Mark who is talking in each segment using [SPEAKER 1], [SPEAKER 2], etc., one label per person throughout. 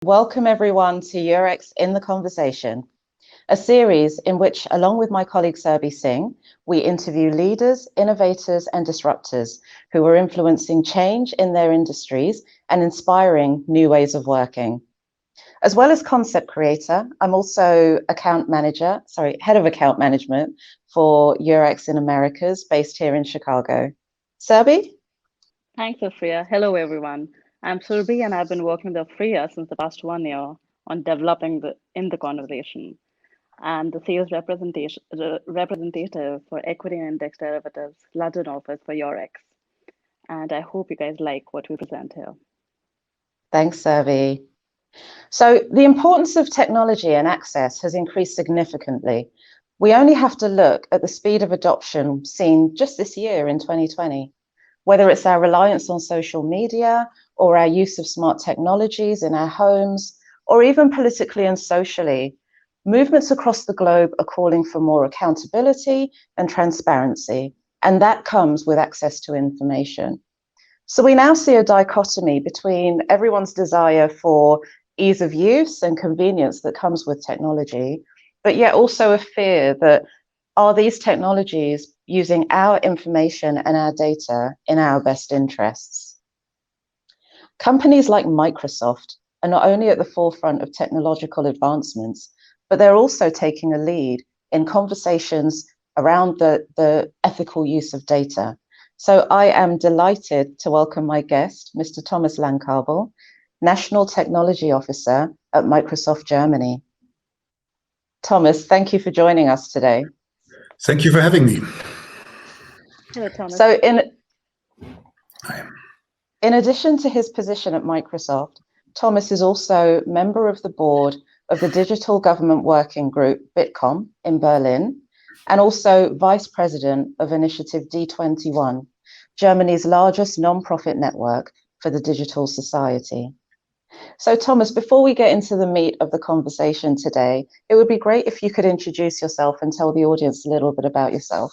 [SPEAKER 1] Welcome everyone to Eurex in the Conversation, a series in which, along with my colleague Surbhi Singh, we interview leaders, innovators and disruptors who are influencing change in their industries and inspiring new ways of working. As well as concept creator, I'm also head of account management for Eurex in Americas, based here in Chicago. Surbhi?
[SPEAKER 2] Thanks, Afriya. Hello, everyone. I'm Surbhi, and I've been working with Afriya since the past 1 year on developing the conversation and the sales representative for equity and index derivatives London office for Eurex. And I hope you guys like what we present here.
[SPEAKER 1] Thanks, Surbhi. So the importance of technology and access has increased significantly. We only have to look at the speed of adoption seen just this year in 2020. Whether it's our reliance on social media or our use of smart technologies in our homes, or even politically and socially, movements across the globe are calling for more accountability and transparency, and that comes with access to information. So we now see a dichotomy between everyone's desire for ease of use and convenience that comes with technology, but yet also a fear that are these technologies using our information and our data in our best interests? Companies like Microsoft are not only at the forefront of technological advancements, but they're also taking a lead in conversations around the ethical use of data. So I am delighted to welcome my guest, Mr. Thomas Langkabel, National Technology Officer at Microsoft Germany. Thomas, thank you for joining us today.
[SPEAKER 3] Thank you for having me.
[SPEAKER 2] Hello, Thomas.
[SPEAKER 1] So in addition to his position at Microsoft, Thomas is also member of the board of the Digital Government Working Group, Bitkom, in Berlin, and also vice president of Initiative D21, Germany's largest non-profit network for the digital society. So Thomas, before we get into the meat of the conversation today, it would be great if you could introduce yourself and tell the audience a little bit about yourself.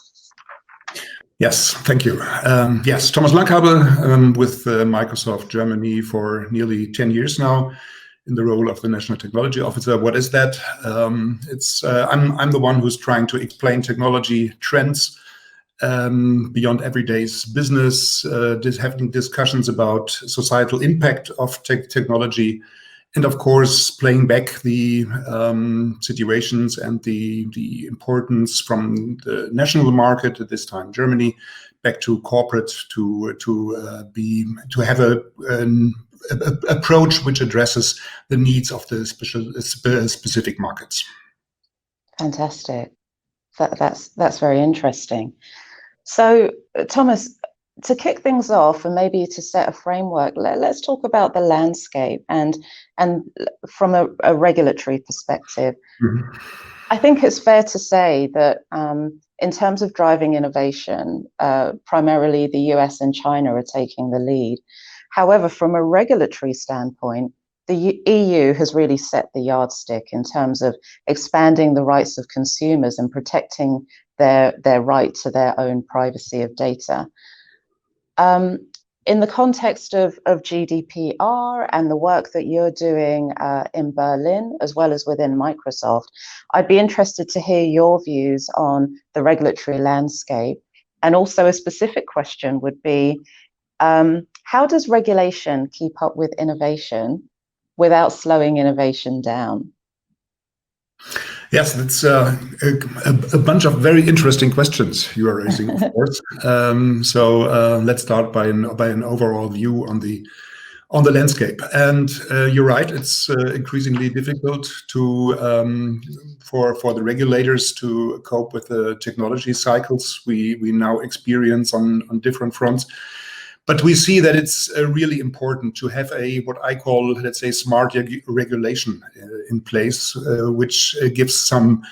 [SPEAKER 3] Yes, thank you. Yes, Thomas Langkabel with Microsoft Germany for nearly 10 years now in the role of the National Technology Officer. What is that? I'm the one who's trying to explain technology trends beyond everyday's business, having discussions about societal impact of technology, and of course playing back the situations and the importance from the national market, at this time Germany, back to corporate, to have an approach which addresses the needs of the specific markets.
[SPEAKER 1] Fantastic. That's very interesting. So, Thomas, to kick things off and maybe to set a framework, let's talk about the landscape and from a regulatory perspective. Mm-hmm. I think it's fair to say that in terms of driving innovation, primarily the US and China are taking the lead. However, from a regulatory standpoint, the EU has really set the yardstick in terms of expanding the rights of consumers and protecting their right to their own privacy of data. In the context of GDPR and the work that you're doing in Berlin, as well as within Microsoft, I'd be interested to hear your views on the regulatory landscape. And also a specific question would be, how does regulation keep up with innovation without slowing innovation down?
[SPEAKER 3] Yes, that's a bunch of very interesting questions you are raising, of course. So let's start by an overall view on the landscape. And you're right; it's increasingly difficult for the regulators to cope with the technology cycles we now experience on different fronts. But we see that it's really important to have what I call, let's say, smart regulation in place, which gives some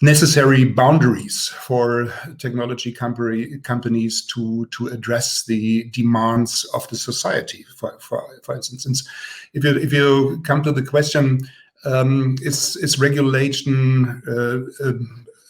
[SPEAKER 3] necessary boundaries for technology companies to address the demands of the society. For instance, if you come to the question, is regulation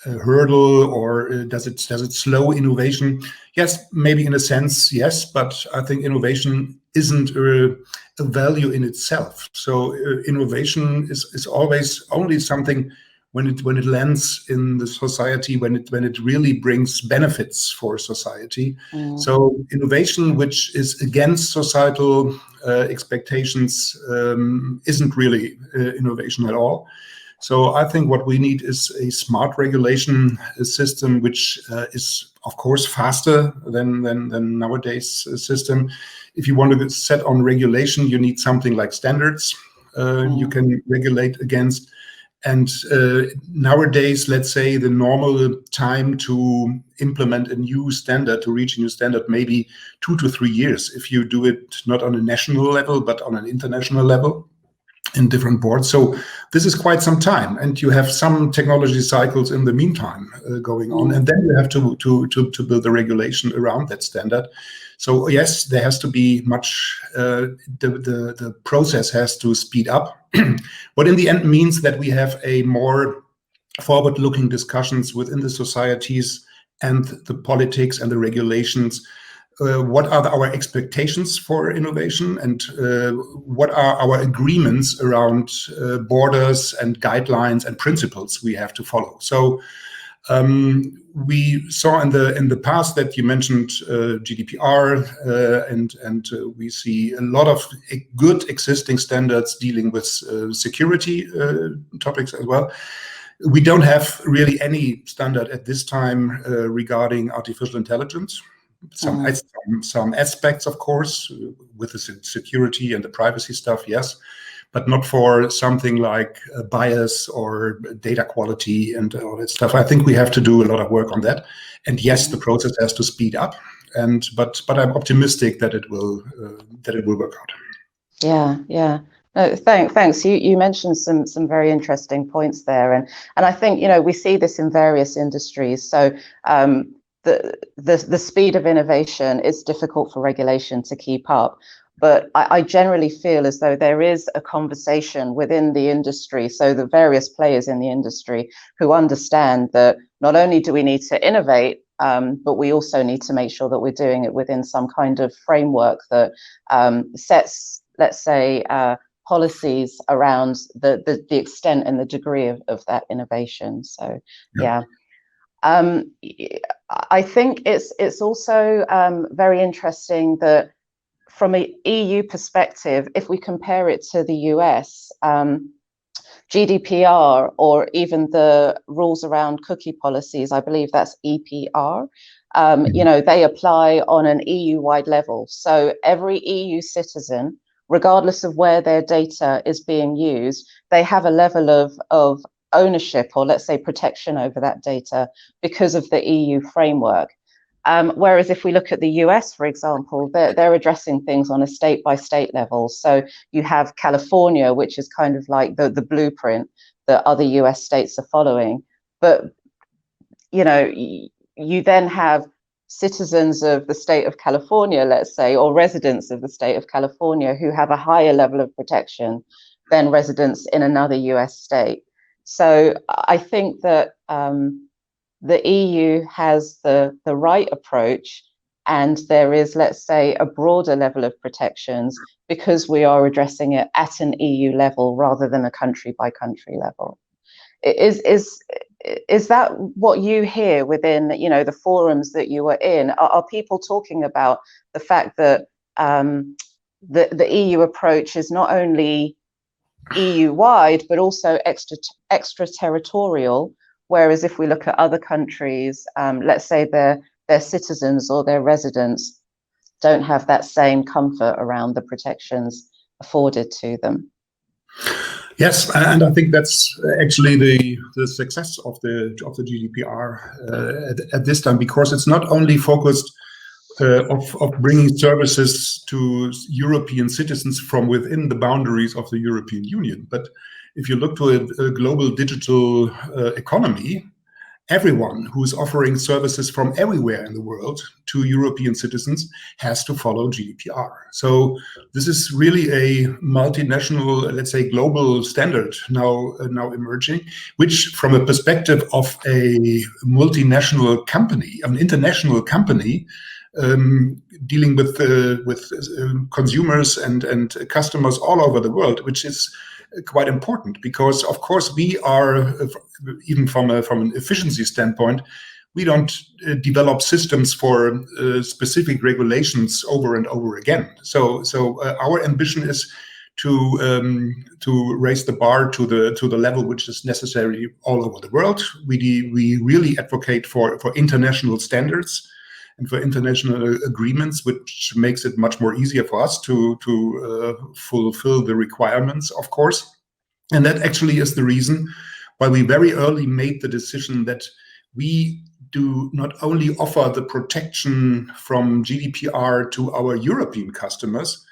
[SPEAKER 3] a hurdle, or does it slow innovation? Yes, maybe in a sense, yes, but I think innovation isn't a value in itself. So innovation is always only something when it lands in the society, when it really brings benefits for society. So innovation which is against societal expectations isn't really innovation at all. So I think what we need is a smart regulation system, which is of course faster than nowadays system. If you want to set on regulation, you need something like standards you can regulate against. And nowadays, let's say the normal time to implement a new standard, to reach a new standard, maybe 2 to 3 years, if you do it not on a national level, but on an international level in different boards. So this is quite some time, and you have some technology cycles in the meantime going on, and then you have to build a regulation around that standard. So yes, there has to be much, the process has to speed up, what in the end means that we have a more forward-looking discussions within the societies and the politics and the regulations. What are our expectations for innovation, and what are our agreements around borders and guidelines and principles we have to follow? So we saw in the past that you mentioned GDPR, and we see a lot of good existing standards dealing with security topics as well. We don't have really any standard at this time regarding artificial intelligence. Some aspects, of course, with the security and the privacy stuff, yes, but not for something like bias or data quality and all that stuff. I think we have to do a lot of work on that. And yes, the process has to speed up. But I'm optimistic that it will work out.
[SPEAKER 1] Yeah. No, thanks. You mentioned some very interesting points there, and I think we see this in various industries. So the speed of innovation is difficult for regulation to keep up. But I generally feel as though there is a conversation within the industry, so the various players in the industry who understand that not only do we need to innovate, but we also need to make sure that we're doing it within some kind of framework that sets, let's say, policies around the extent and the degree of that innovation. So, yeah. I think it's also very interesting that from an EU perspective, if we compare it to the US, GDPR or even the rules around cookie policies, I believe that's EPR, they apply on an EU-wide level. So every EU citizen, regardless of where their data is being used, they have a level of ownership, or let's say protection over that data because of the EU framework. Whereas if we look at the US, for example, they're addressing things on a state-by-state level. So you have California, which is kind of like the blueprint that other US states are following. But, you then have citizens of the state of California, let's say, or residents of the state of California who have a higher level of protection than residents in another US state. So I think that the EU has the right approach, and there is, let's say, a broader level of protections because we are addressing it at an EU level rather than a country by country level. Is that what you hear within the forums that you are in? Are people talking about the fact that the EU approach is not only EU-wide but also extraterritorial? Whereas if we look at other countries, let's say their citizens or their residents don't have that same comfort around the protections afforded to them.
[SPEAKER 3] Yes, and I think that's actually the success of the GDPR at this time, because it's not only focused of bringing services to European citizens from within the boundaries of the European Union, but if you look to a global digital economy, everyone who's offering services from everywhere in the world to European citizens has to follow GDPR. So this is really a multinational, let's say, global standard now emerging, which from a perspective of a multinational company, an international company, dealing with consumers and customers all over the world, which is quite important, because of course we are, even from an efficiency standpoint, we don't develop systems for specific regulations over and over again. So our ambition is to raise the bar to the level which is necessary all over the world. We really advocate for international standards and for international agreements, which makes it much more easier for us to fulfill the requirements, of course. And that actually is the reason why we very early made the decision that we do not only offer the protection from GDPR to our European customers,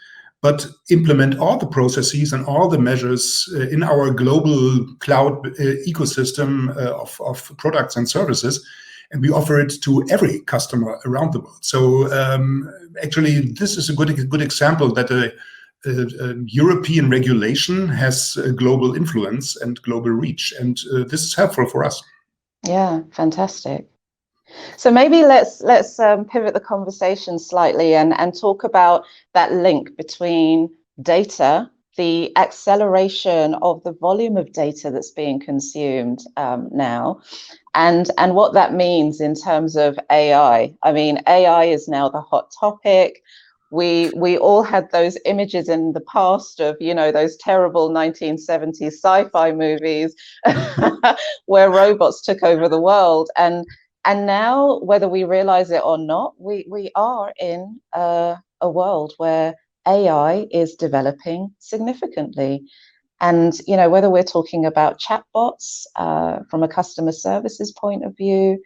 [SPEAKER 3] but implement all the processes and all the measures in our global cloud ecosystem of products and services. And we offer it to every customer around the world. So actually, this is a good example that a European regulation has a global influence and global reach. And this is helpful for us.
[SPEAKER 1] Yeah, fantastic. So maybe let's pivot the conversation slightly and talk about that link between data, the acceleration of the volume of data that's being consumed now, and what that means in terms of AI. I mean, AI is now the hot topic. We all had those images in the past of, you know, those terrible 1970s sci-fi movies where robots took over the world. And now, whether we realize it or not, we are in a world where AI is developing significantly. And, you know, whether we're talking about chatbots from a customer services point of view,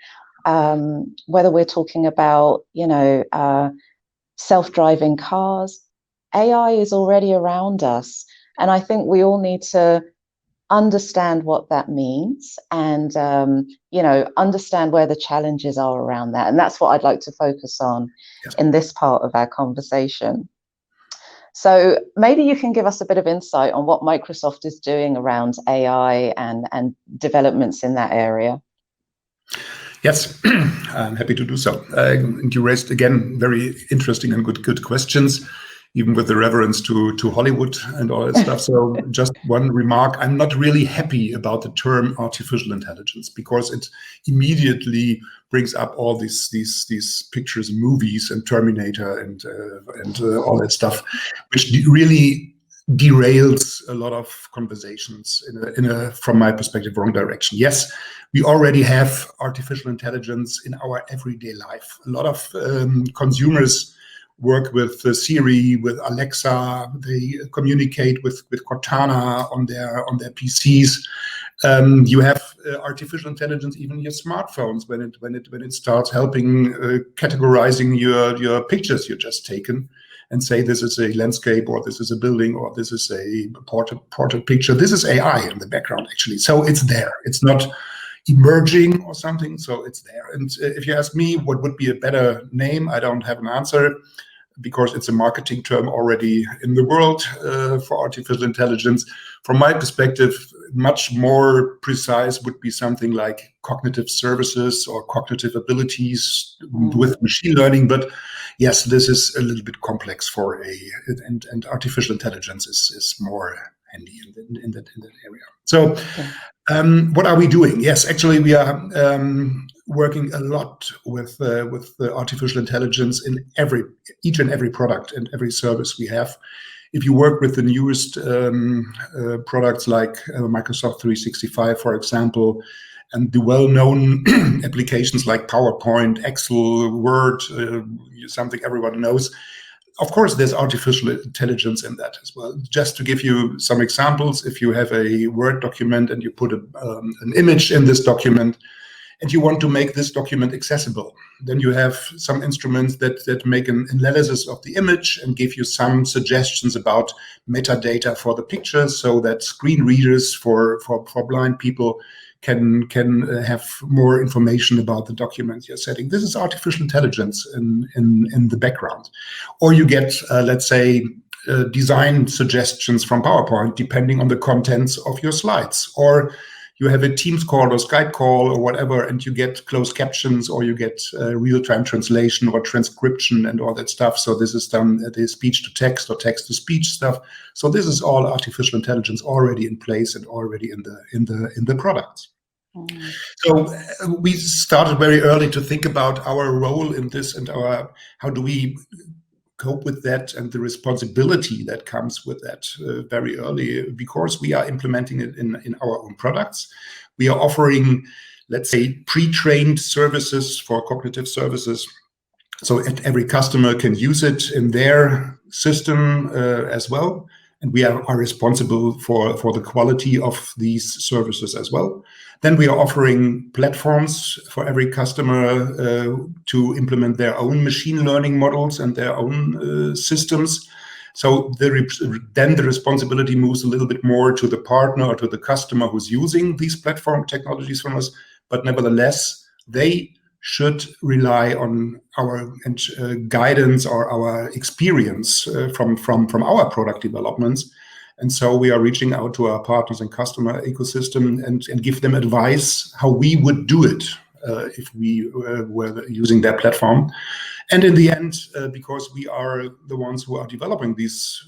[SPEAKER 1] whether we're talking about, you know, self-driving cars, AI is already around us. And I think we all need to understand what that means and, you know, understand where the challenges are around that. And that's what I'd like to focus on in this part of our conversation. So maybe you can give us a bit of insight on what Microsoft is doing around AI and developments in that area.
[SPEAKER 3] Yes, I'm happy to do so. You raised, again, very interesting and good questions, even with the reference to Hollywood and all that stuff. So just one remark, I'm not really happy about the term artificial intelligence, because it immediately brings up all these pictures and movies and Terminator and all that stuff, which really derails a lot of conversations in a, from my perspective, wrong direction. Yes, we already have artificial intelligence in our everyday life. A lot of consumers work with Siri, with Alexa. They communicate with Cortana on their PCs. You have artificial intelligence even in your smartphones when it starts helping categorizing your pictures you just taken, and say this is a landscape, or this is a building, or this is a portrait picture. This is AI in the background, actually. So it's there. It's not emerging or something, so it's there. And if you ask me what would be a better name, I don't have an answer, because it's a marketing term already in the world for artificial intelligence. From my perspective, much more precise would be something like cognitive services or cognitive abilities with machine learning. But yes, this is a little bit complex for and artificial intelligence is more handy in that area. So what are we doing? Yes, actually we are working a lot with artificial intelligence in each and every product and every service we have. If you work with the newest products like Microsoft 365, for example, and the well-known applications like PowerPoint, Excel, Word, something everyone knows, of course, there's artificial intelligence in that as well. Just to give you some examples, if you have a Word document and you put an image in this document, and you want to make this document accessible, then you have some instruments that make an analysis of the image and give you some suggestions about metadata for the picture, so that screen readers for blind people can have more information about the documents you're setting. This is artificial intelligence in the background. Or you get, let's say, design suggestions from PowerPoint depending on the contents of your slides. Or you have a Teams call or Skype call or whatever, and you get closed captions, or you get real-time translation or transcription and all that stuff. So this is done the speech-to-text or text-to-speech stuff. So this is all artificial intelligence already in place and already in the products. Mm. So we started very early to think about our role in this and how do we cope with that and the responsibility that comes with that very early, because we are implementing it in our own products. We are offering, let's say, pre-trained services for cognitive services. So every customer can use it in their system as well. And we are responsible for the quality of these services as well. Then we are offering platforms for every customer to implement their own machine learning models and their own systems. So then the responsibility moves a little bit more to the partner or to the customer who's using these platform technologies from us. But nevertheless, they should rely on our guidance or our experience from our product developments. And so we are reaching out to our partners and customer ecosystem and give them advice how we would do it if we were using their platform. And in the end, because we are the ones who are developing these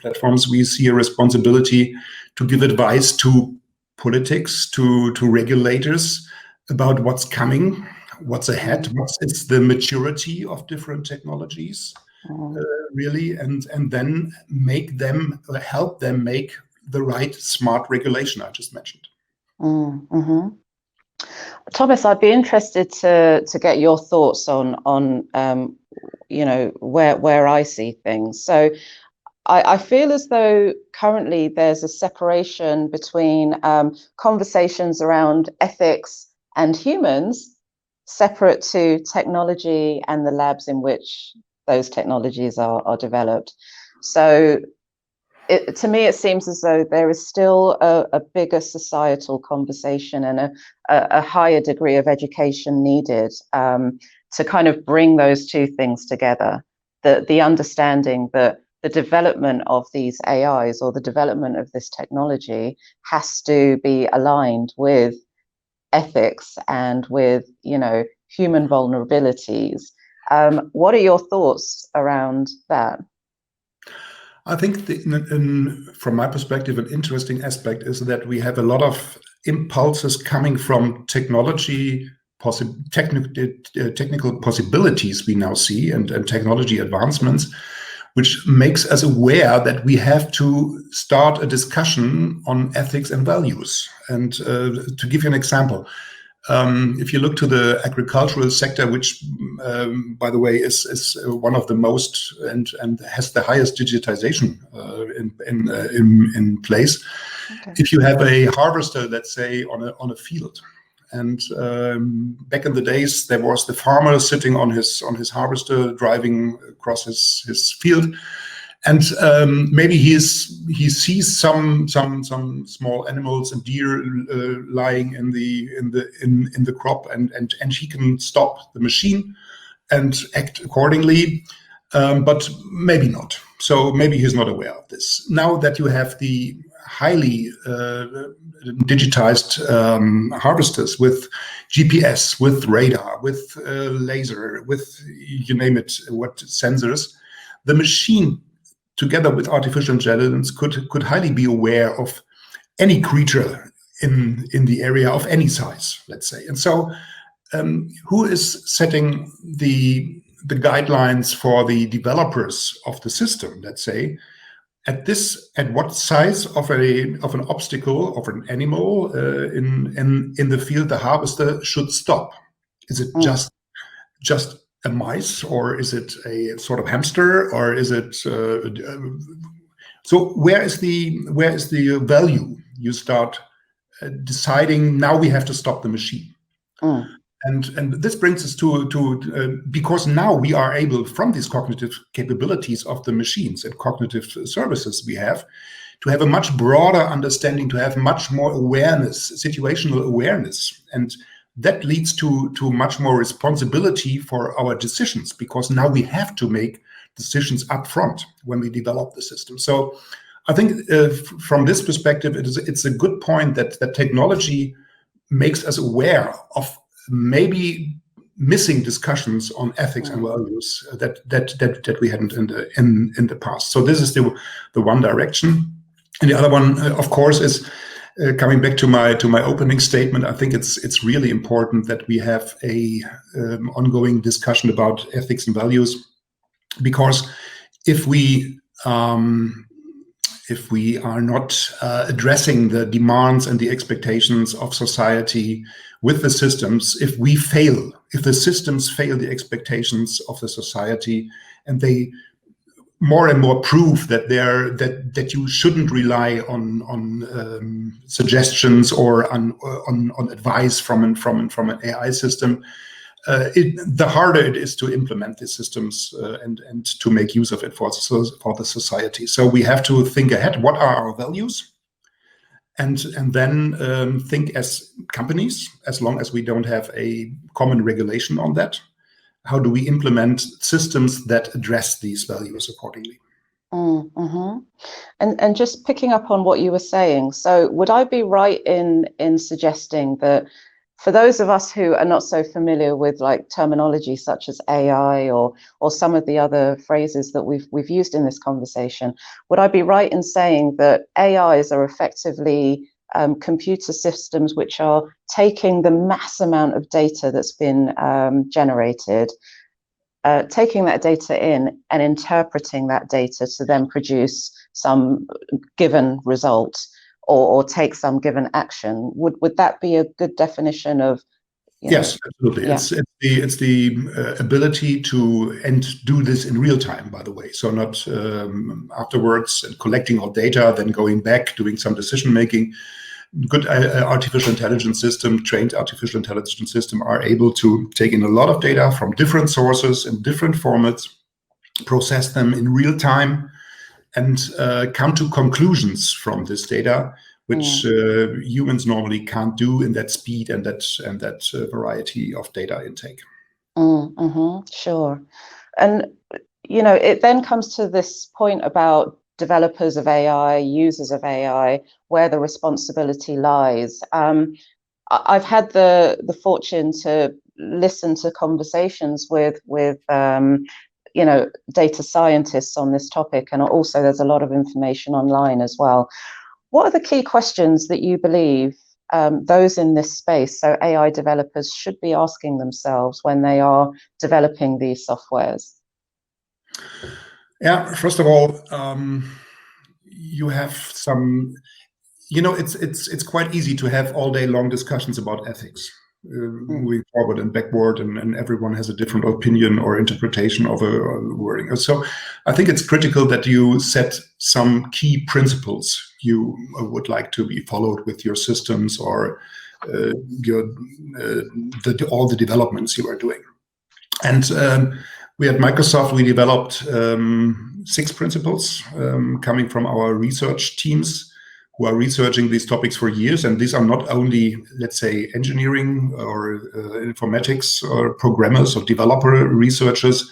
[SPEAKER 3] platforms, we see a responsibility to give advice to politics, to regulators about what's coming, what's ahead, what is the maturity of different technologies, really, and then help them make the right smart regulation I just mentioned.
[SPEAKER 1] Mm-hmm. Thomas, I'd be interested to get your thoughts on where I see things. So I feel as though currently there's a separation between conversations around ethics and humans, separate to technology and the labs in which those technologies are developed. So to me, it seems as though there is still a bigger societal conversation and a higher degree of education needed to kind of bring those two things together. The understanding that the development of these AIs or the development of this technology has to be aligned with ethics and with, human vulnerabilities. What are your thoughts around that?
[SPEAKER 3] I think from my perspective, an interesting aspect is that we have a lot of impulses coming from technology, technical possibilities we now see and technology advancements, which makes us aware that we have to start a discussion on ethics and values. And to give you an example, if you look to the agricultural sector, which, by the way, is one of the most and has the highest digitization in place. Okay. If you have a harvester, let's say, on a field, and back in the days, there was the farmer sitting on his harvester, driving across his field, and maybe he sees some small animals and deer lying in the crop, and he can stop the machine and act accordingly, but maybe not. So maybe he's not aware of this. Now that you have the highly digitized harvesters with GPS, with radar, with laser, with you name it, what sensors, the machine, together with artificial intelligence, could highly be aware of any creature in the area of any size, let's say. And so, who is setting the guidelines for the developers of the system, let's say, at what size of an obstacle of an animal in the field the harvester should stop? Is it just a mice, or is it a sort of hamster, or is it so where is the value? You start deciding now we have to stop the machine. And this brings us to because now we are able, from these cognitive capabilities of the machines and cognitive services we have, to have a much broader understanding, to have much more awareness, situational awareness. And that leads to much more responsibility for our decisions, because now we have to make decisions up front when we develop the system. So I think from this perspective, it's a good point that technology makes us aware of maybe missing discussions on ethics and values that we hadn't in the past. So this is the one direction, and the other one, of course, is coming back to my opening statement. I think it's really important that we have a ongoing discussion about ethics and values, because if we are not addressing the demands and the expectations of society with the systems, if the systems fail the expectations of the society, and they more and more prove that you shouldn't rely on suggestions or on advice from an AI system, the harder it is to implement these systems and to make use of it for the society. So we have to think ahead. What are our values? And then think as companies, as long as we don't have a common regulation on that, how do we implement systems that address these values accordingly?
[SPEAKER 1] Mm-hmm. And just picking up on what you were saying, so would I be right in suggesting that for those of us who are not so familiar with like terminology such as AI or some of the other phrases that we've used in this conversation, would I be right in saying that AIs are effectively computer systems which are taking the mass amount of data that's been generated, taking that data in and interpreting that data to then produce some given result or take some given action? Would that be a good definition of?
[SPEAKER 3] Yes, absolutely. Yeah. It's the ability to do this in real time, by the way. So not afterwards and collecting all data, then going back, doing some decision making. Good artificial intelligence system, trained artificial intelligence system are able to take in a lot of data from different sources in different formats, process them in real time, and come to conclusions from this data, which humans normally can't do in that speed and that variety of data intake.
[SPEAKER 1] Sure. And it then comes to this point about developers of AI, users of AI, where the responsibility lies. I've had the fortune to listen to conversations with data scientists on this topic, and also there's a lot of information online as well. What are the key questions that you believe those in this space, so AI developers, should be asking themselves when they are developing these softwares?
[SPEAKER 3] Yeah, first of all, you have some, it's quite easy to have all day long discussions about ethics, moving forward and backward, and everyone has a different opinion or interpretation of a wording. So I think it's critical that you set some key principles you would like to be followed with your systems or all the developments you are doing. And we at Microsoft, we developed 6 principles coming from our research teams who are researching these topics for years. And these are not only, let's say, engineering or informatics or programmers or developer researchers,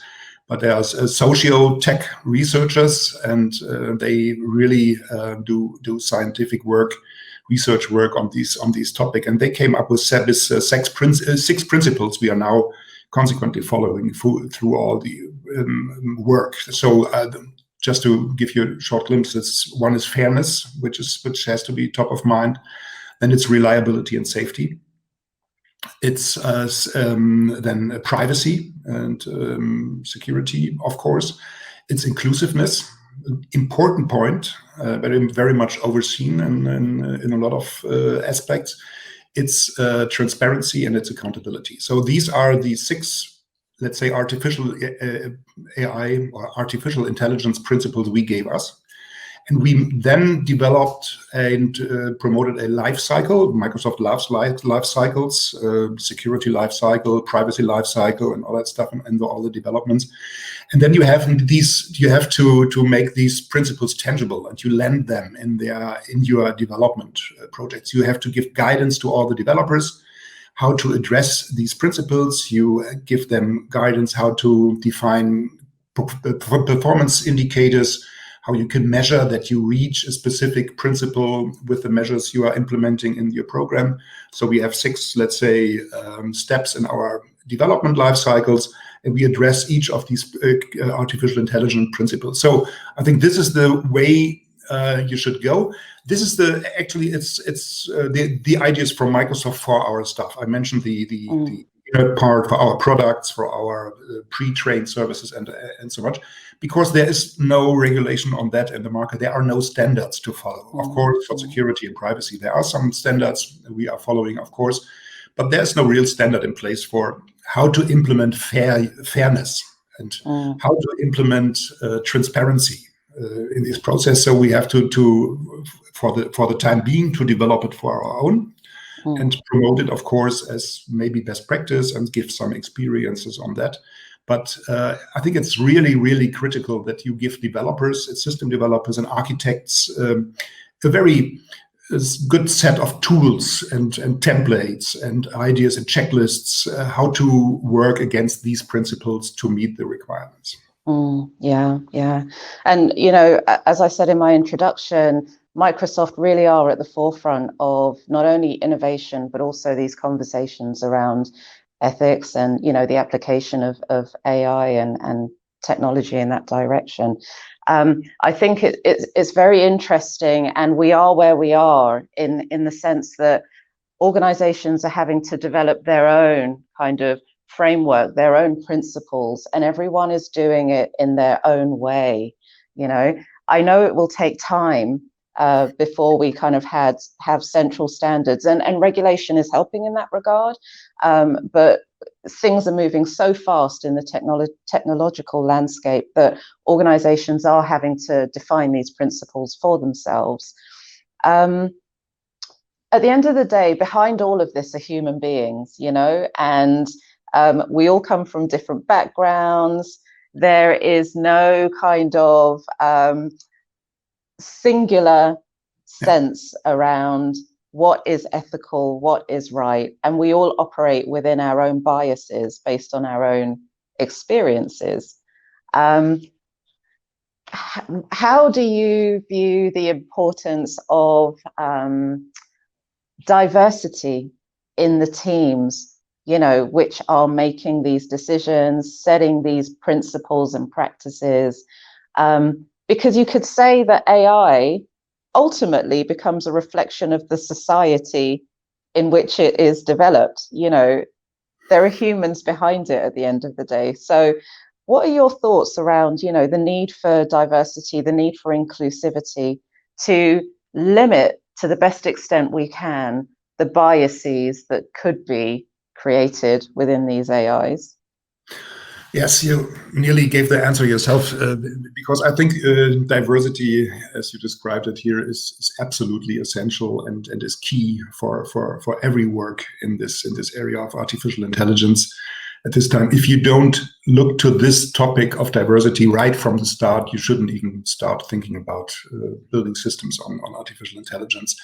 [SPEAKER 3] but there's socio-tech researchers, and they really do scientific work, research work on these topics. And they came up with 6 principles we are now consequently following through all the work. So just to give you a short glimpse, one is fairness, which has to be top of mind. Then it's reliability and safety. It's then privacy and security, of course. It's inclusiveness, important point, very much overseen in a lot of aspects. It's transparency and it's accountability. So these are the 6, let's say, artificial AI or artificial intelligence principles we gave us. And we then developed and promoted a life cycle. Microsoft loves life cycles, security life cycle, privacy life cycle, and all that stuff, and all the developments. And then you have to make these principles tangible, and you land them in your development projects. You have to give guidance to all the developers how to address these principles. You give them guidance how to define performance indicators, how you can measure that you reach a specific principle with the measures you are implementing in your program. So we have 6, let's say, steps in our development life cycles, and we address each of these artificial intelligence principles. So I think this is the way you should go. This is the ideas from Microsoft for our stuff. I mentioned the part for our products, for our pre-trained services, and so much, because there is no regulation on that in the market. There are no standards to follow. Of course, for security and privacy, there are some standards we are following, of course, but there's no real standard in place for how to implement fairness and how to implement transparency in this process. So we have to for the time being, to develop it for our own. And promote it, of course, as maybe best practice and give some experiences on that. But I think it's really, really critical that you give developers, system developers and architects, a very good set of tools and templates and ideas and checklists, how to work against these principles to meet the requirements.
[SPEAKER 1] Yeah. And, as I said in my introduction, Microsoft really are at the forefront of not only innovation, but also these conversations around ethics and, the application of AI and technology in that direction. I think it's very interesting, and we are where we are in the sense that organizations are having to develop their own kind of framework, their own principles, and everyone is doing it in their own way. I know it will take time before we kind of have central standards, and regulation is helping in that regard. But things are moving so fast in the technological landscape that organizations are having to define these principles for themselves. At the end of the day, behind all of this are human beings, and we all come from different backgrounds. There is no kind of singular sense around what is ethical, what is right, and we all operate within our own biases based on our own experiences. How do you view the importance of diversity in the teams, which are making these decisions, setting these principles and practices? Because you could say that AI ultimately becomes a reflection of the society in which it is developed. There are humans behind it at the end of the day. So what are your thoughts around, the need for diversity, the need for inclusivity, to limit to the best extent we can the biases that could be created within these AIs?
[SPEAKER 3] Yes, you nearly gave the answer yourself, because I think diversity, as you described it here, is absolutely essential and is key for every work in this area of artificial intelligence at this time. If you don't look to this topic of diversity right from the start, you shouldn't even start thinking about building systems on artificial intelligence.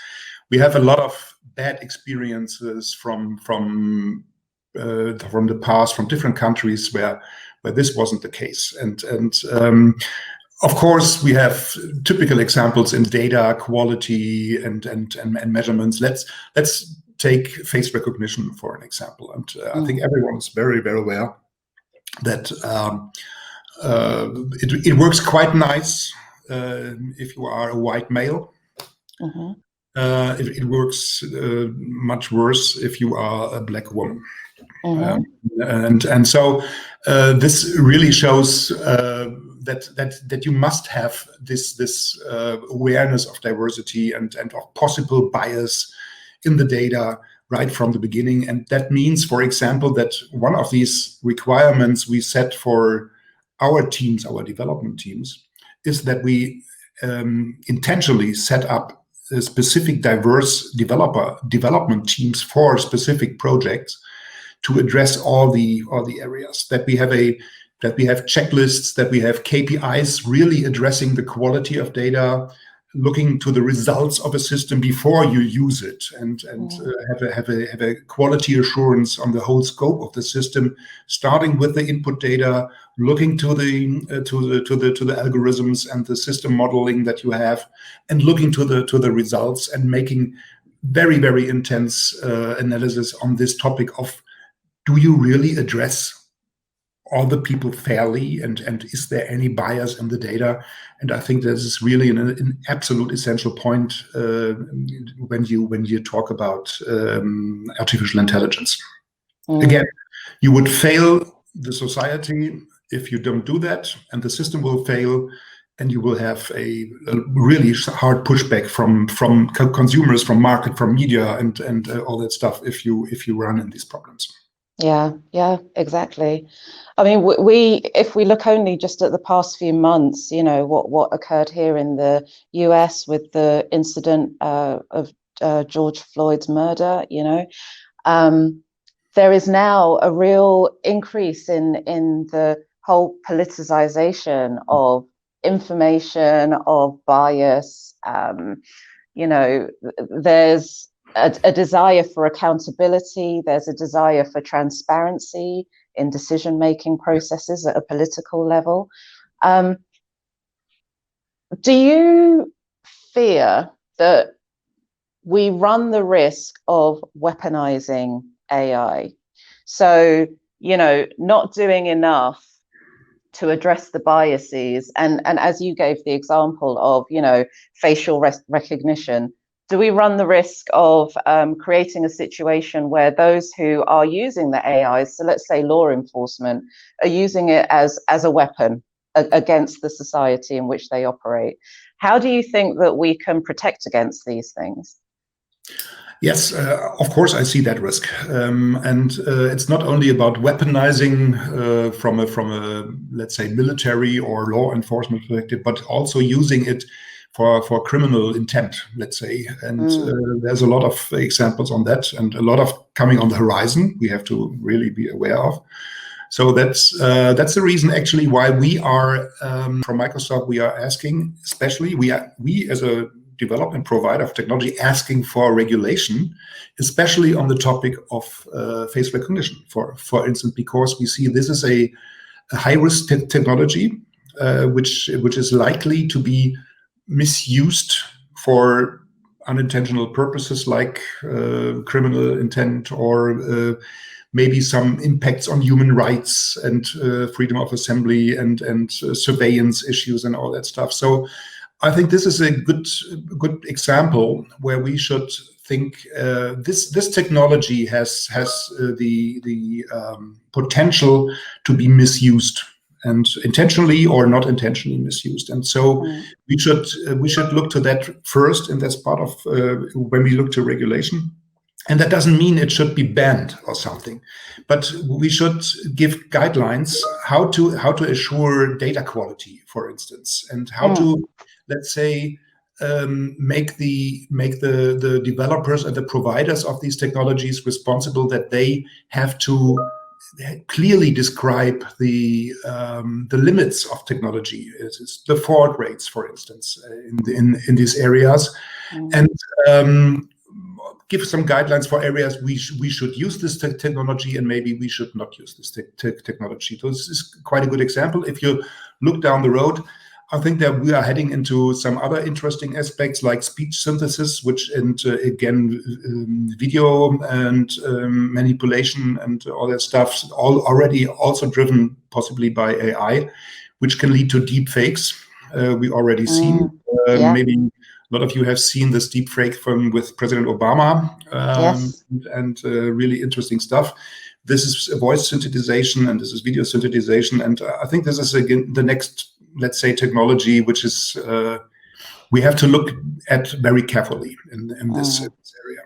[SPEAKER 3] We have a lot of bad experiences from the past, from different countries where this wasn't the case, and of course we have typical examples in data quality and measurements. Let's take face recognition for an example, and I think everyone is very, very aware that it works quite nice if you are a white male. It works much worse if you are a black woman. And so this really shows that you must have this awareness of diversity and of possible bias in the data right from the beginning. And that means, for example, that one of these requirements we set for our teams, our development teams, is that we intentionally set up specific diverse development teams for specific projects to address all the areas, that we have checklists, that we have KPIs really addressing the quality of data, looking to the results of a system before you use it, and have a quality assurance on the whole scope of the system, starting with the input data, looking to the algorithms and the system modeling that you have, and looking to the results, and making very, very intense analysis on this topic of, do you really address all the people fairly, and is there any bias in the data? And I think this is really an absolute essential point when you talk about artificial intelligence. Again, you would fail the society if you don't do that, and the system will fail, and you will have a really hard pushback from consumers, from market, from media, and all that stuff if you run in these problems.
[SPEAKER 1] Yeah, exactly. I mean, if we look only just at the past few months, what occurred here in the US with the incident of George Floyd's murder, there is now a real increase in the whole politicization of information, of bias. There's a desire for accountability. There's a desire for transparency in decision-making processes at a political level. Do you fear that we run the risk of weaponizing AI? So, not doing enough to address the biases. And as you gave the example of, facial recognition, do we run the risk of creating a situation where those who are using the AIs, so let's say law enforcement, are using it as a weapon against the society in which they operate? How do you think that we can protect against these things?
[SPEAKER 3] Yes, of course, I see that risk, and it's not only about weaponizing from a let's say military or law enforcement perspective, but also using it for criminal intent, let's say. And there's a lot of examples on that, and a lot of coming on the horizon we have to really be aware of. So that's the reason actually why we are from Microsoft, we are asking, especially we as a development provider of technology, asking for regulation, especially on the topic of face recognition, for instance, because we see this is a high-risk technology which is likely to be misused for unintentional purposes like criminal intent, or maybe some impacts on human rights and freedom of assembly and surveillance issues and all that stuff. So I think this is a good example where we should think this technology has the potential to be misused, and intentionally or not intentionally misused. And so we should look to that first, and that's part of when we look to regulation. And that doesn't mean it should be banned or something, but we should give guidelines how to assure data quality, for instance, and how to, let's say, make the developers and the providers of these technologies responsible, that they have to clearly describe the limits of technology. It's the fault rates, for instance, in these areas, and give some guidelines for areas we should use this technology, and maybe we should not use this technology. So this is quite a good example. If you look down the road, I think that we are heading into some other interesting aspects like speech synthesis, again, video and manipulation and all that stuff, all already also driven possibly by AI, which can lead to deep fakes. We already seen, maybe a lot of you have seen this deep fake with President Obama,
[SPEAKER 1] yes.
[SPEAKER 3] and really interesting stuff. This is voice synthesization, and this is video synthesization, and I think this is again the next, let's say, technology which is we have to look at very carefully in this area.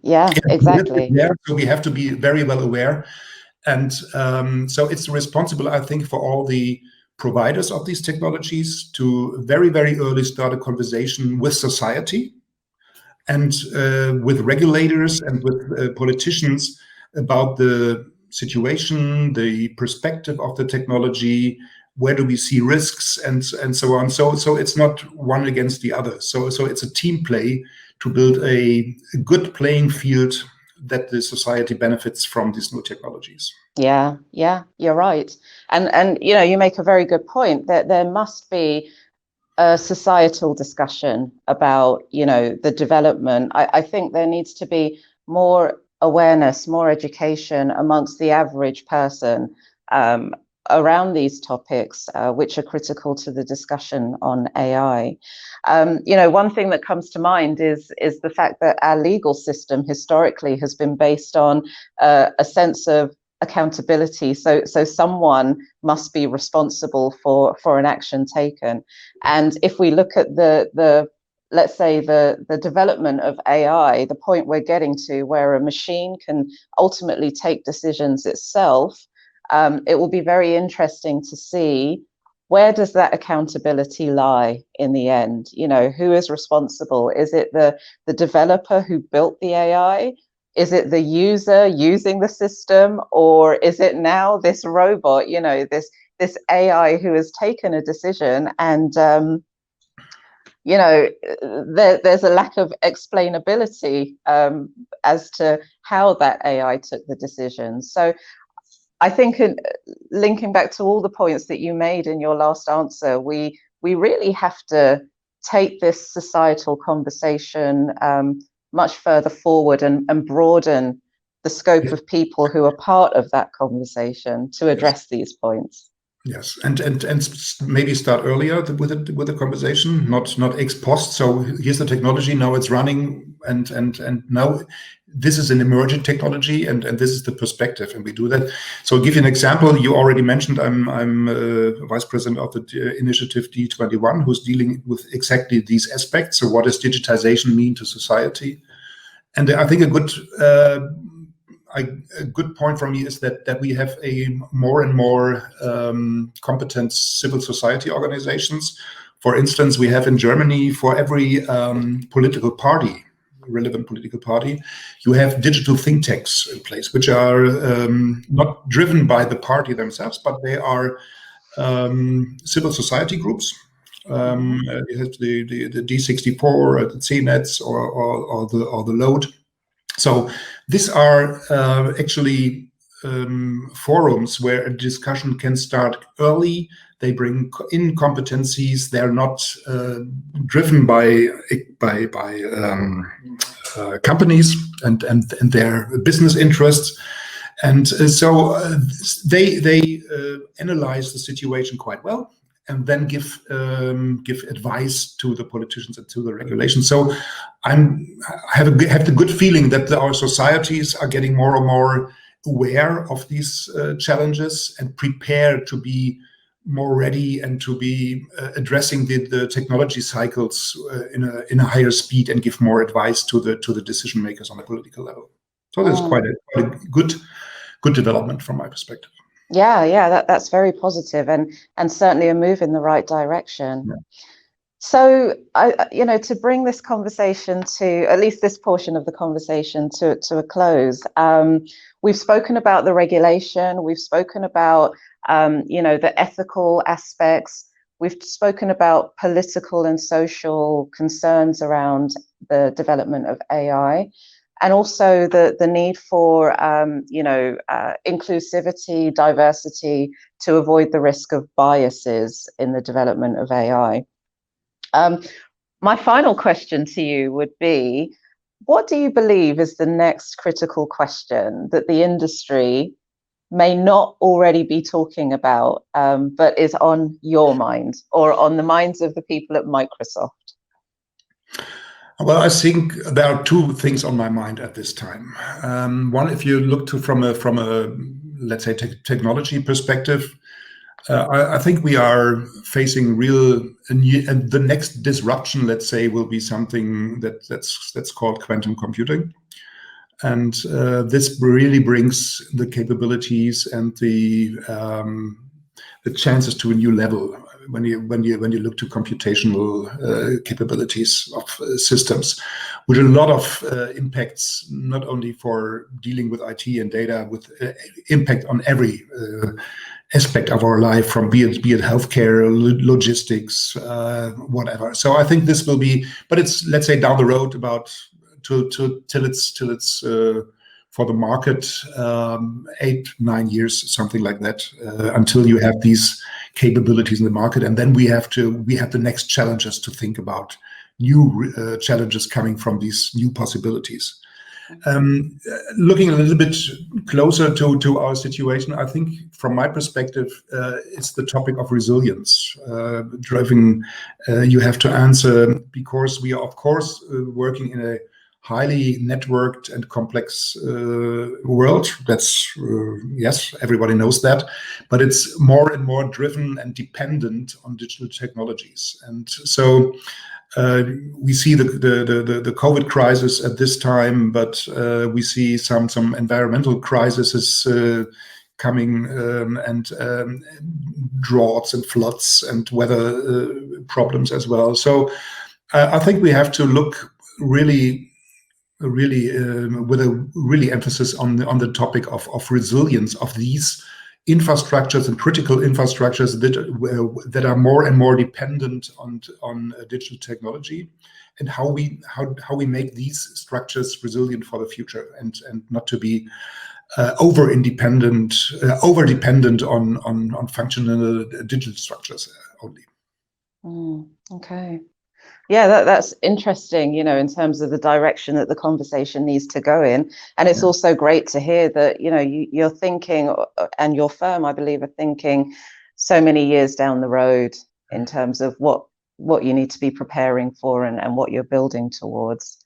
[SPEAKER 1] Yeah, exactly.
[SPEAKER 3] So we have to be very well aware, and so it's responsible, I think, for all the providers of these technologies to very, very early start a conversation with society and with regulators and with politicians about the situation, the perspective of the technology, where do we see risks, and so on. So it's not one against the other. So it's a team play to build a good playing field that the society benefits from these new technologies.
[SPEAKER 1] Yeah, you're right. And you make a very good point that there must be a societal discussion about, the development. I think there needs to be more awareness, more education amongst the average person around these topics, which are critical to the discussion on AI. One thing that comes to mind is the fact that our legal system historically has been based on a sense of accountability. So someone must be responsible for an action taken. And if we look at let's say the development of AI, the point we're getting to where a machine can ultimately take decisions itself, it will be very interesting to see where does that accountability lie in the end. Who is responsible? Is it the developer who built the AI? Is it the user using the system, or is it now this robot, this AI who has taken a decision and there's a lack of explainability as to how that AI took the decision. So I think linking back to all the points that you made in your last answer, we really have to take this societal conversation much further forward and broaden the scope of people who are part of that conversation to address these points.
[SPEAKER 3] Yes, and maybe start earlier with the conversation, not ex post. So here's the technology, now it's running, and now this is an emerging technology, and this is the perspective, and we do that. So I'll give you an example. You already mentioned I'm vice president of the initiative D21, who's dealing with exactly these aspects. So what does digitization mean to society? And I think a good point for me is that we have a more and more competent civil society organizations. For instance, we have in Germany, for every relevant political party, you have digital think tanks in place, which are not driven by the party themselves, but they are civil society groups. You have the D64, the CNETs, or the Load. So these are actually forums where a discussion can start early. They bring in competencies. They're not driven by companies and their business interests. And so they analyze the situation quite well, and then give advice to the politicians and to the regulations. So I have the good feeling that our societies are getting more and more aware of these challenges and prepared to be more ready and to be addressing the technology cycles in a higher speed and give more advice to the decision makers on the political level. So that's quite a good development from my perspective.
[SPEAKER 1] Yeah, that's very positive and certainly a move in the right direction.
[SPEAKER 3] Yeah.
[SPEAKER 1] So to bring this conversation to at least this portion of the conversation to a close, we've spoken about the regulation, we've spoken about the ethical aspects, we've spoken about political and social concerns around the development of AI. And also the need for, inclusivity, diversity, to avoid the risk of biases in the development of AI. My final question to you would be, what do you believe is the next critical question that the industry may not already be talking about, but is on your mind or on the minds of the people at Microsoft?
[SPEAKER 3] Well, I think there are two things on my mind at this time. One, if you look from a let's say technology perspective, I think we are facing the next disruption, let's say, will be something that's called quantum computing, and this really brings the capabilities and the the chances to a new level when you look to computational capabilities of systems, with a lot of impacts, not only for dealing with IT and data, with impact on every aspect of our life, from be it healthcare, logistics, whatever. So I think this will be, but it's, let's say, down the road, about till it's for the market, 8-9 years, something like that, until you have these capabilities in the market, and then we have the next challenges to think about, new challenges coming from these new possibilities. Looking a little bit closer to our situation, I think from my perspective, it's the topic of resilience. You have to answer, because we are, of course, working in a highly networked and complex world. That's, yes, everybody knows that, but it's more and more driven and dependent on digital technologies. And so we see the COVID crisis at this time, but we see some environmental crises coming, and droughts and floods and weather problems as well. So I think we have to look really with a really emphasis on the topic of resilience of these infrastructures and critical infrastructures that are more and more dependent on digital technology, and how we make these structures resilient for the future, and not to be over dependent on functional digital structures only.
[SPEAKER 1] Okay. Yeah, that's interesting, in terms of the direction that the conversation needs to go in. And it's also great to hear that, you're thinking, and your firm, I believe, are thinking so many years down the road in terms of what you need to be preparing for and what you're building towards.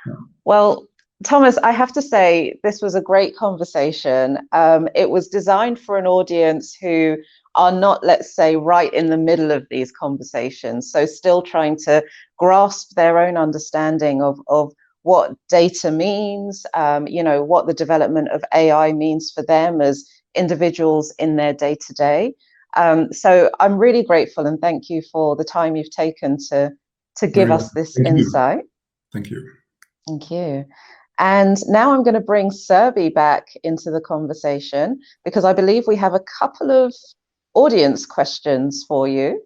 [SPEAKER 1] Yeah. Well, Thomas, I have to say, this was a great conversation. It was designed for an audience who are not, let's say, right in the middle of these conversations, so still trying to grasp their own understanding of what data means, what the development of AI means for them as individuals in their day-to-day. So I'm really grateful, and thank you for the time you've taken to give us this insight.
[SPEAKER 3] Thank you.
[SPEAKER 1] Thank you. And now I'm going to bring Serbi back into the conversation, because I believe we have a couple of audience questions for you.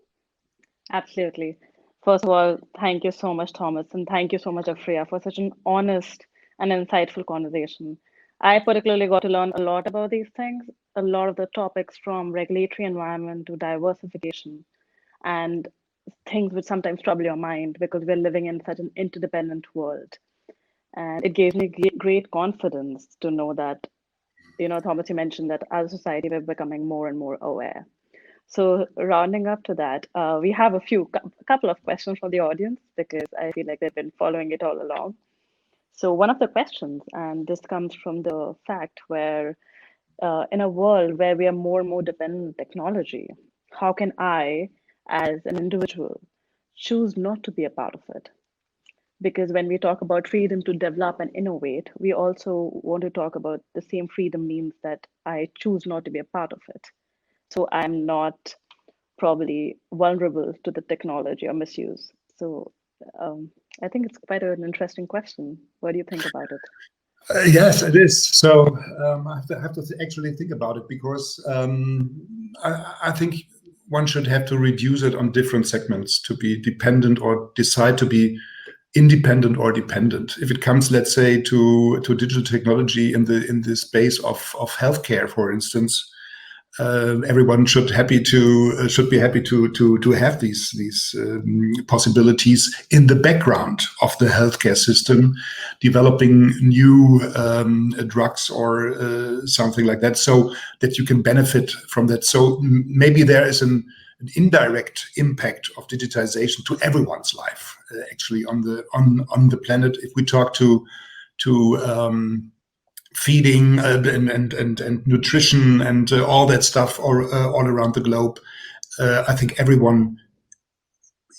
[SPEAKER 2] Absolutely. First of all, thank you so much, Thomas, and thank you so much, Afria, for such an honest and insightful conversation. I particularly got to learn a lot about these things, a lot of the topics from regulatory environment to diversification, and things which sometimes trouble your mind because we're living in such an interdependent world. And it gave me great confidence to know that, Thomas, you mentioned that as a society, we're becoming more and more aware. So rounding up to that, we have a couple of questions from the audience, because I feel like they've been following it all along. So one of the questions, and this comes from the fact where in a world where we are more and more dependent on technology, how can I, as an individual, choose not to be a part of it? Because when we talk about freedom to develop and innovate, we also want to talk about the same freedom means that I choose not to be a part of it. So I'm not probably vulnerable to the technology or misuse. So I think it's quite an interesting question. What do you think about it?
[SPEAKER 3] Yes, it is. So I have to actually think about it, because I think one should have to reduce it on different segments to be dependent, or decide to be independent or dependent. If it comes, let's say, to digital technology in the space of healthcare, for instance, everyone should be happy to have these possibilities in the background of the healthcare system, developing new drugs or something like that, so that you can benefit from that. So maybe there is an indirect impact of digitization to everyone's life, actually on the planet. If we talk to feeding and nutrition and all that stuff all around the globe, I think everyone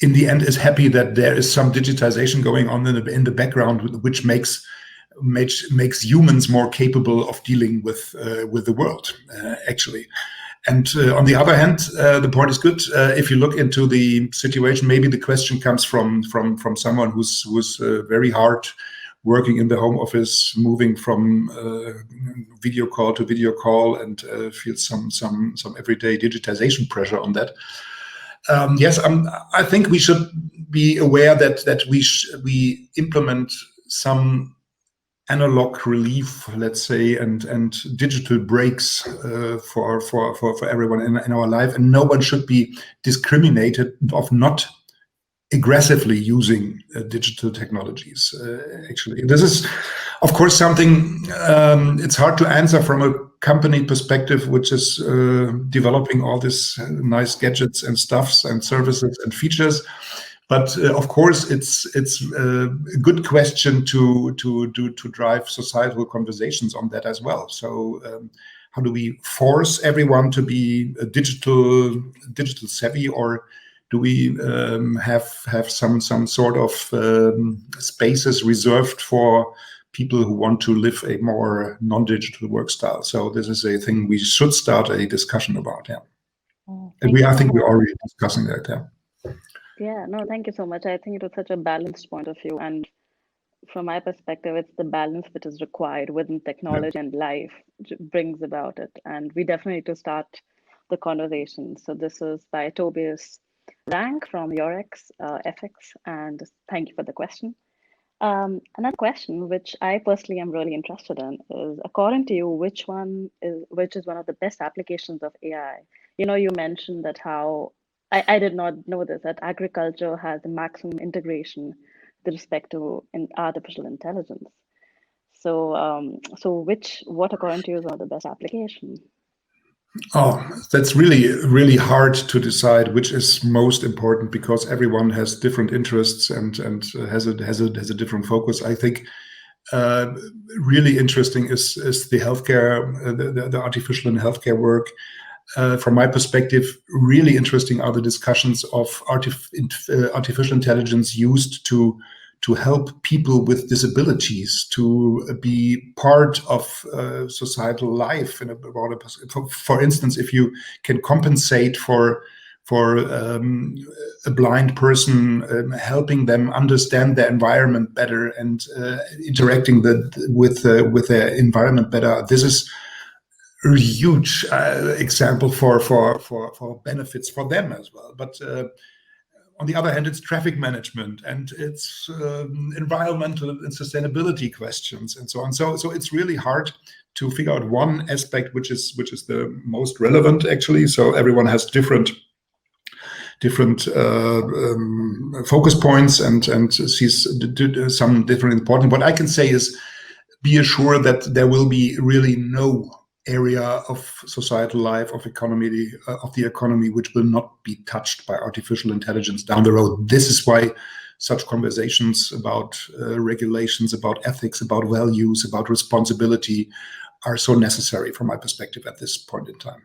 [SPEAKER 3] in the end is happy that there is some digitization going on in the background, which makes humans more capable of dealing with the world, actually. And on the other hand, the point is good. If you look into the situation, maybe the question comes from someone who's very hard working in the home office, moving from video call to video call, and feels some everyday digitization pressure on that. Yes, I think we should be aware that we implement some analog relief, let's say, and digital breaks for everyone in our life, and no one should be discriminated of not aggressively using digital technologies. Actually, this is, of course, something it's hard to answer from a company perspective, which is developing all these nice gadgets and stuffs and services and features. But of course, it's a good question to drive societal conversations on that as well. So how do we force everyone to be digital savvy, or do we have some sort of spaces reserved for people who want to live a more non-digital work style? So this is a thing we should start a discussion about. Yeah, and I think we're already discussing that. Yeah.
[SPEAKER 2] Yeah, no, thank you so much. I think it was such a balanced point of view. And from my perspective, it's the balance that is required within technology and life brings about it. And we definitely need to start the conversation. So this is by Tobias Rank from Eurex FX. And thank you for the question. Another question, which I personally am really interested in, is according to you, which is one of the best applications of AI? You mentioned that how I did not know this, that agriculture has the maximum integration with respect to artificial intelligence. So, what according to you is one of the best applications?
[SPEAKER 3] Oh, that's really hard to decide which is most important, because everyone has different interests and has a different focus. I think really interesting is the healthcare, the artificial and healthcare work. From my perspective, really interesting are the discussions of artificial intelligence used to help people with disabilities to be part of societal life. For instance, if you can compensate for a blind person, helping them understand their environment better and interacting with their environment better, this is a huge example for benefits for them as well. But on the other hand, it's traffic management and it's environmental and sustainability questions and so on. So it's really hard to figure out one aspect which is the most relevant, actually. So everyone has different focus points and sees some different important. What I can say is, be assured that there will be really no area of societal life, of the economy, which will not be touched by artificial intelligence down the road. This is why such conversations about regulations, about ethics, about values, about responsibility are so necessary from my perspective at this point in time.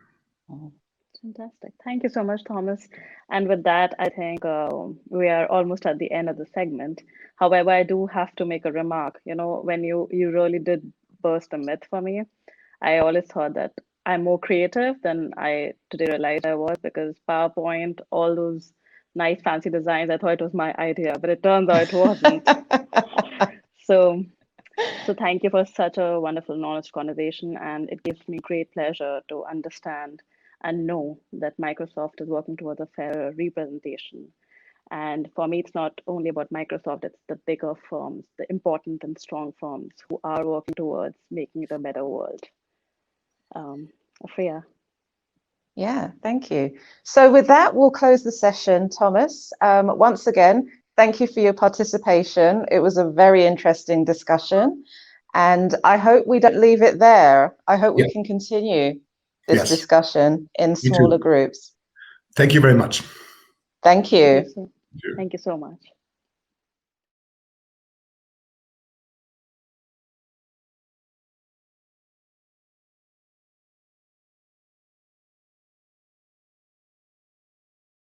[SPEAKER 2] Fantastic. Thank you so much, Thomas. And with that, I think we are almost at the end of the segment. However, I do have to make a remark. When you really did burst a myth for me, I always thought that I'm more creative than I today realized I was, because PowerPoint, all those nice fancy designs, I thought it was my idea, but it turns out it wasn't. So thank you for such a wonderful knowledge conversation, and it gives me great pleasure to understand and know that Microsoft is working towards a fairer representation. And for me, it's not only about Microsoft, it's the bigger firms, the important and strong firms who are working towards making it a better world. Freya.
[SPEAKER 1] Yeah, thank you. So with that, we'll close the session, Thomas. Once again, thank you for your participation. It was a very interesting discussion, and I hope we don't leave it there. I hope we can continue this discussion in smaller groups.
[SPEAKER 3] Thank you very much.
[SPEAKER 1] Thank you.
[SPEAKER 2] Thank you so much.